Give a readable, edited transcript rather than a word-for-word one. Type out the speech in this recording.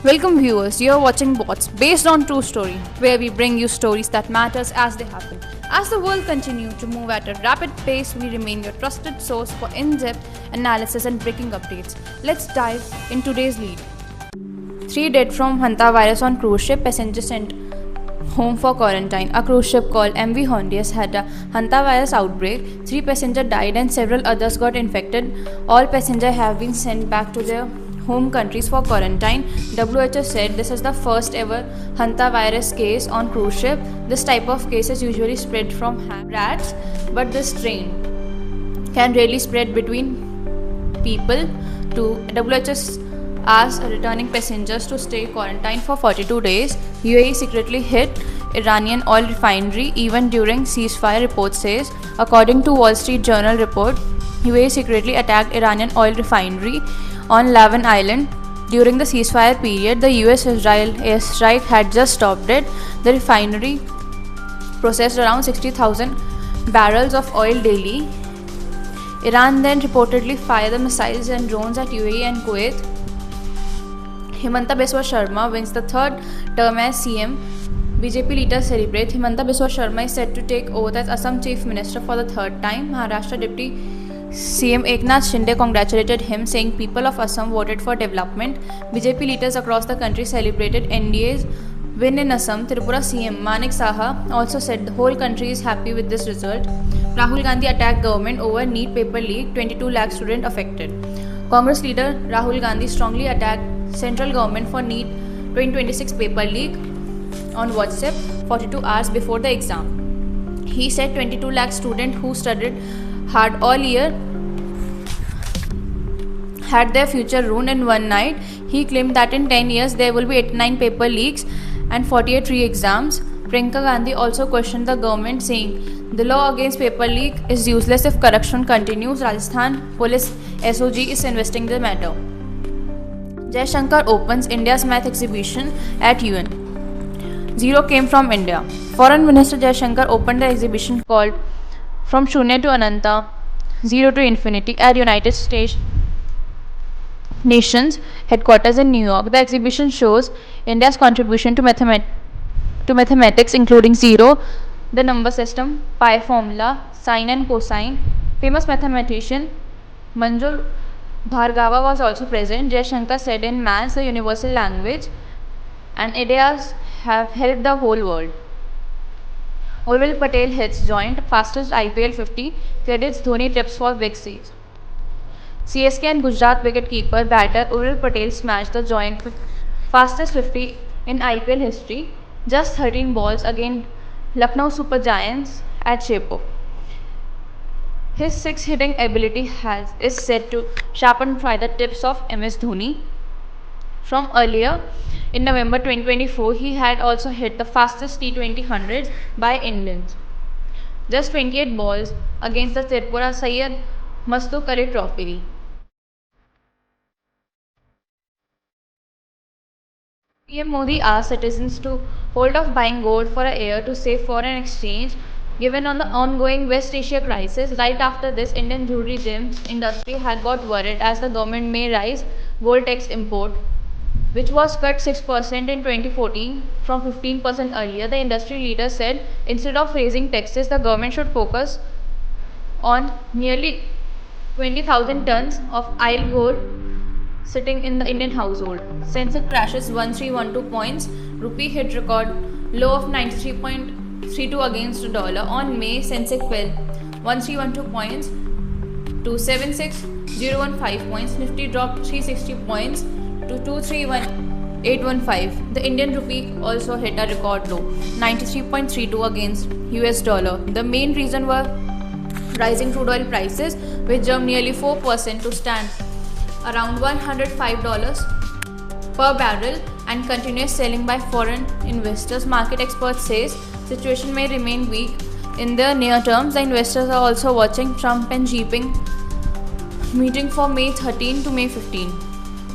Welcome viewers, you're watching Bots based on true story, where we bring you stories that matters as they happen. As the world continues to move at a rapid pace, we remain your trusted source for in-depth analysis and breaking updates. Let's dive in today's lead. 3 dead from hantavirus on cruise ship, passengers sent home for quarantine. A cruise ship called MV Hondias had a hantavirus outbreak. 3 passengers died and several others got infected. All passengers have been sent back to their home countries for quarantine. WHO said this is the first ever hantavirus case on cruise ship. This type of case is usually spread from rats, but this strain can really spread between people too. WHO asked returning passengers to stay quarantined for 42 days. UAE secretly hit Iranian oil refinery even during ceasefire, report says. According to Wall Street Journal report, UAE secretly attacked Iranian oil refinery on Lavin Island. During the ceasefire period, the US-Israel airstrike had just stopped it. The refinery processed around 60,000 barrels of oil daily. Iran then reportedly fired the missiles and drones at UAE and Kuwait. Himanta Biswa Sharma wins the third term as CM. BJP leaders celebrate. Himanta Biswa Sharma is set to take oath as Assam Chief Minister for the third time. Maharashtra Deputy CM Eknath Shinde congratulated him, saying people of Assam voted for development. BJP leaders across the country celebrated NDA's win in Assam. Tripura CM Manik Saha also said the whole country is happy with this result. Rahul Gandhi attacked government over NEET paper leak, 22 lakh students affected. Congress leader Rahul Gandhi strongly attacked central government for NEET 2026 paper leak on WhatsApp 42 hours before the exam. He said 22 lakh students who studied hard all year had their future ruined in one night. He claimed that in 10 years there will be 89 paper leaks and 48 re-exams. Priyanka Gandhi also questioned the government, saying the law against paper leak is useless if corruption continues. Rajasthan Police SOG is investigating the matter. Jaishankar opens India's math exhibition at UN. Zero came from India. Foreign Minister Jaishankar opened the exhibition called From Shunya to Ananta, Zero to Infinity at United States Nations headquarters in New York. The exhibition shows India's contribution to mathematics, including zero, the number system, pi formula, sine and cosine. Famous mathematician Manjul Bhargava was also present. Jaishankar said in maths, the universal language, and ideas have helped the whole world. Urvil Patel hits joint, fastest IPL 50, credits Dhoni tips for big C's. CSK and Gujarat wicketkeeper batter Urvil Patel smashed the joint fastest 50 in IPL history, just 13 balls against Lucknow Super Giants at Shepur. His six-hitting ability is said to sharpen by the tips of MS Dhoni. From earlier, in November 2024, he had also hit the fastest T20 100 by England. Just 28 balls against the Tripura Syed Mustaq Ali Trophy. PM Modi asked citizens to hold off buying gold for a year to save foreign exchange, given on the ongoing West Asia crisis. Right after this, Indian jewelry gems industry had got worried as the government may raise gold tax import, which was cut 6% in 2014 from 15% earlier. The industry leader said instead of raising taxes, the government should focus on nearly 20,000 tons of idle gold sitting in the Indian household. Sensex crashes 1312 points. Rupee hit record low of 93.32 against the dollar. On May, Sensex fell 1312 points to 76015 points. Nifty dropped 360 points to 231815. The Indian rupee also hit a record low, 93.32 against US dollar. The main reason were rising crude oil prices, which jumped nearly 4% to stand around $105 per barrel, and continuous selling by foreign investors. Market experts says situation may remain weak in the near term. The investors are also watching Trump and Xi Jinping meeting for May 13 to May 15.